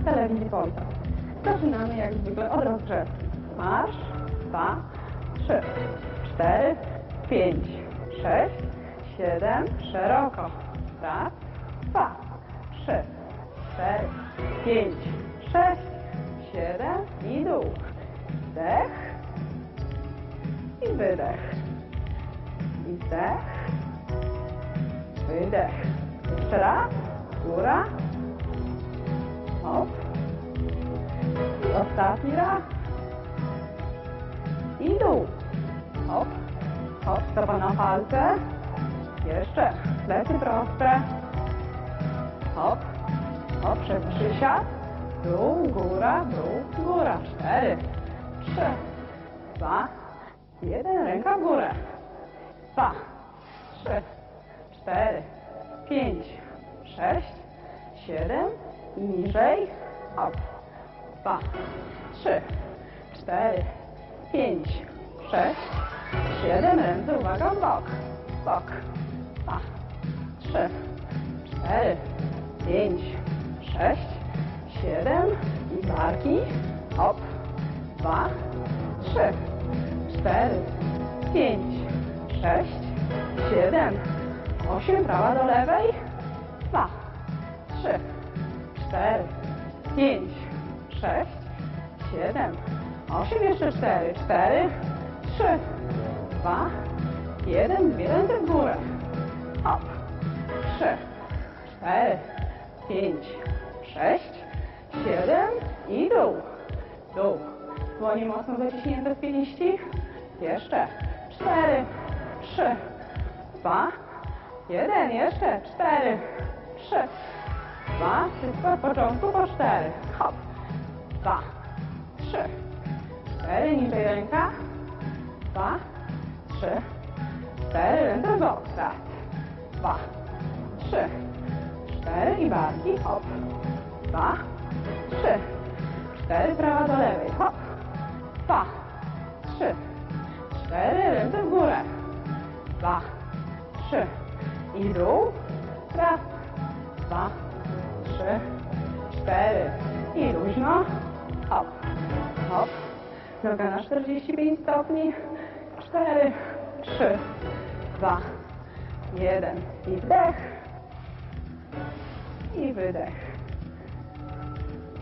telewizji Polsat. Zaczynamy jak zwykle od rozgrzewki. Marsz, 2, 3, 4, 5, 6, 7, szeroko. Raz, 2, 3, 4, 5, 6, 7 i dół. Wdech i wydech. I wdech, wydech. Jeszcze raz, góra, hop. I ostatni raz. I dół. Hop, hop, stopa na palce. Jeszcze, plecy proste. Hop, hop, przysiad. Dół, góra, dół, góra. 4, 3, 2, 1. Ręka w górę. 2, 3, 4, 5, 6, 7. I niżej. Hop. 2, 3, 4, 5, 6, 7. Ręce, uwaga, w bok. Bok. 2, 3, 4, 5, 6, 7. I barki. Hop. 2, 3, 4, 5, 6, 7, 8. Prawa do lewej. 2, 3, 4, 5, 6, 7, 8. Jeszcze 4, 4, 3, 2, 1. Dwie ręce w górę. Hop. 3, 4, 5, 6, 7 i dół. Dół. Dłonie mocno zaciśnięte z pięści. Jeszcze. 4, 3, 2, 1. Jeszcze. 4, 3, 2. Wszystko od początku po 4. Hop. 2, 3, 4. Niżej ręka. 2, 3, 4. Ręce w bok. Raz. 2, 3, 4. I barki. Hop. 2, 3, 4. Prawa do lewej. Hop. 2, 3, 4. Ręce w górę. 2, 3. I dół. Raz. 2, 3, 4. I luźno. Hop. Hop. Noga na 45 stopni. 4, 3, 2, 1. I wdech. I wydech.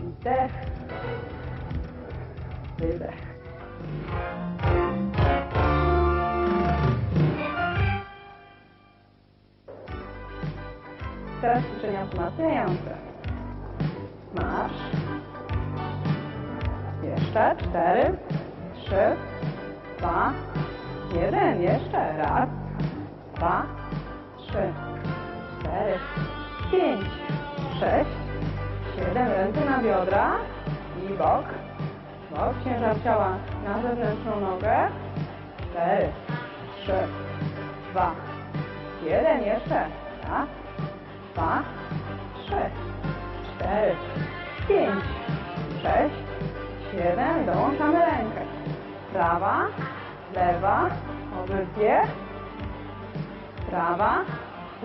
I wdech. Wydech. Teraz ćwiczenia wzmacniające. Marsz. Jeszcze. 4, 3, 2, 1. Jeszcze. Raz, 2, 3, 4, 5, 6, 7. Ręce na biodra i bok. Bok. Ciężar ciała na zewnętrzną nogę. 4, 3, 2, 1. Jeszcze. Raz, 2, 3, 4, 5, 6, 7. Dołączamy rękę. Prawa, lewa, obydwie. Prawa,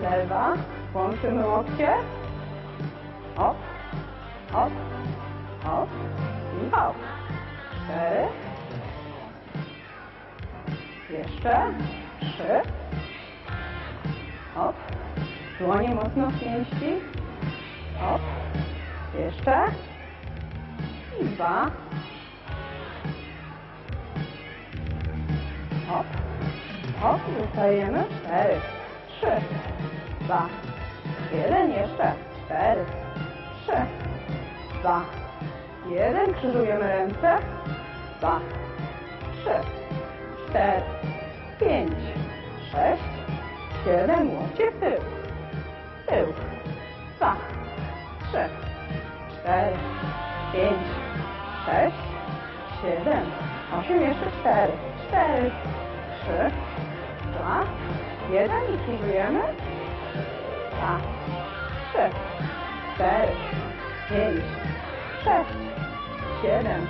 lewa. Łączymy łokcie. Hop, hop, hop i hop. 4. Jeszcze. 3. Hop. Dłonie mocno w pięści. Hop. Jeszcze. I 2. Hop. Hop. Zostajemy. 4, 3, 2, 1. Jeszcze. 4, 3, 2, 1. Krzyżujemy ręce. 2, 3, 4, 5, 6, 7. Łokcie w tył. Tył. 2, 3, 4, 5, 6, 7, 8. Jeszcze 4, 4, 3, 2, 1. I krzyżujemy. 2, 3, 4, 5, 6, 7.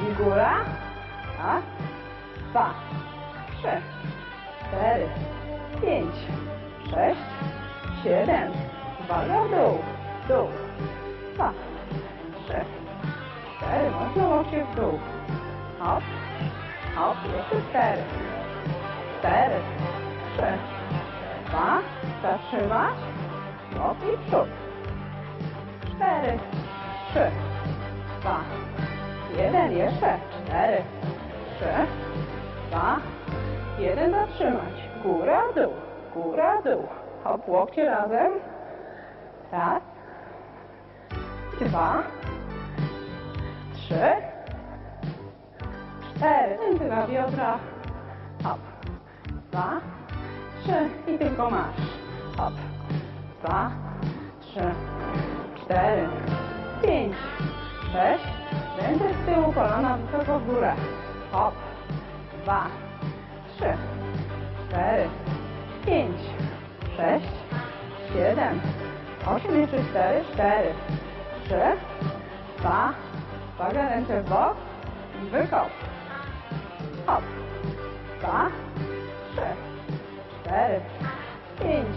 I góra. Raz, 2, 3, 4, 5, 6, 7. Uwaga w dół. Dół. 2, 3, 4, mocno łokcie w dół. Hop, hop, jeszcze 4, 4, 3, 2, zatrzymać, hop i przód. 4, 3, 2, 1, jeszcze 4, 3, 2, 1, zatrzymać. Góra, dół, góra, dół. Hop, łokcie razem. Raz, 2, 3, 4. Ręce na biodra. Hop, 2, 3 i tylko masz. Hop, 2, 3, 4, 5, 6. Ręce z tyłu, kolana wysoko w górę. Hop, 2, 3, 4, 5, 6, 7, 8, jeszcze 4, 4, 3, 2, uwaga, ręce w bok i wykop. Hop, 2, 3, 4, 5,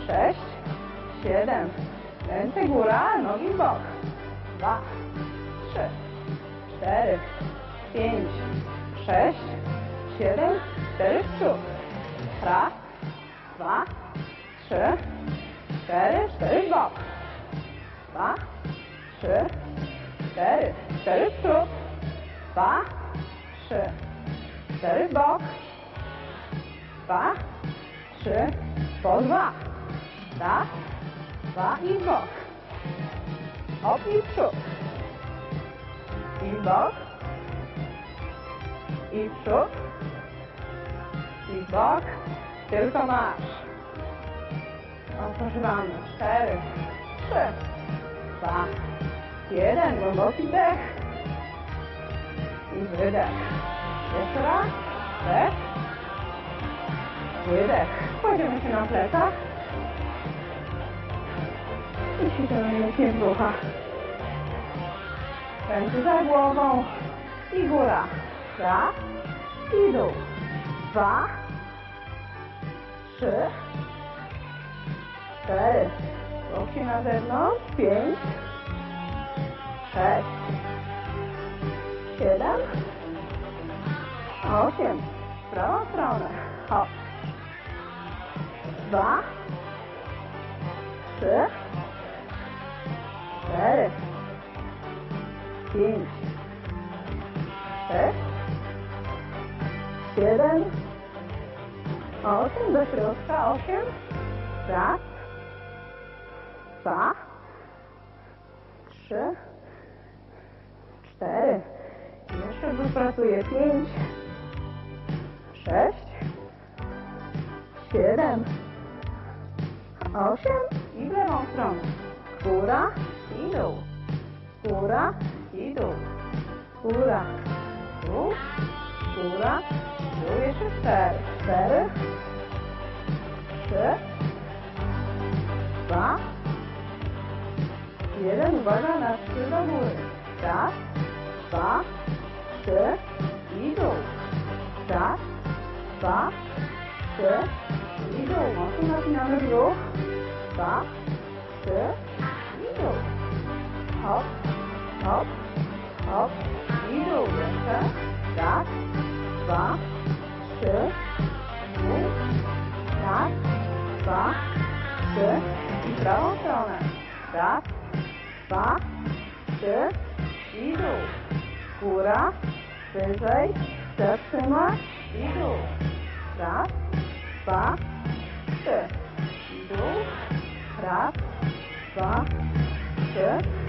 6, 7, ręce góra, nogi w bok. 2, 3, 4, 5, 6, 7, 4 w przód. Raz, 2, 3, 4, 4 w bok. 2, 3, 4, 4 w przód. 2, 3, 4 w bok. 2, 3, po 2. Raz, 2 i w bok. Hop i w przód. I w bok. I w przód. I w bok. Tylko masz. Odpoczywamy. 4, 3, 2, 1. Głęboki wdech. I wydech. Jeszcze raz. Wdech. Wydech. Kładziemy się na plecach. I ćwiczymy mięśnie brzucha. Ręce za głową. I góra. Raz. I dół. 2, 3, 4, łokcie na zewnątrz, 5, 6, 7, 8, w prawą stronę, hop, 2, 3, 4, 5, 6, 7, 8, do środka, 8, raz, 2, 3, 4, jeszcze wypracuję 5, 6, 7, 8 i w lewą stronę. Góra i dół. Góra i dół. Góra, dół, góra, dół. Jeszcze 4, 4, 3, 2, 1. Uwaga na 3 do góry. Raz, 2, 3 i dół. Raz, 2, 3 i dół. Mocno napinamy brzuch. 2, 3 i dół. Hop, hop, hop i dół. Jeszcze. Raz, 2, 3, dół. Raz, 2, 3 i w prawą stronę. Raz, 2, 3 i dół. Góra, wyżej, zatrzymać i dół. Raz, 2, 3 i dół. Raz, 2, 3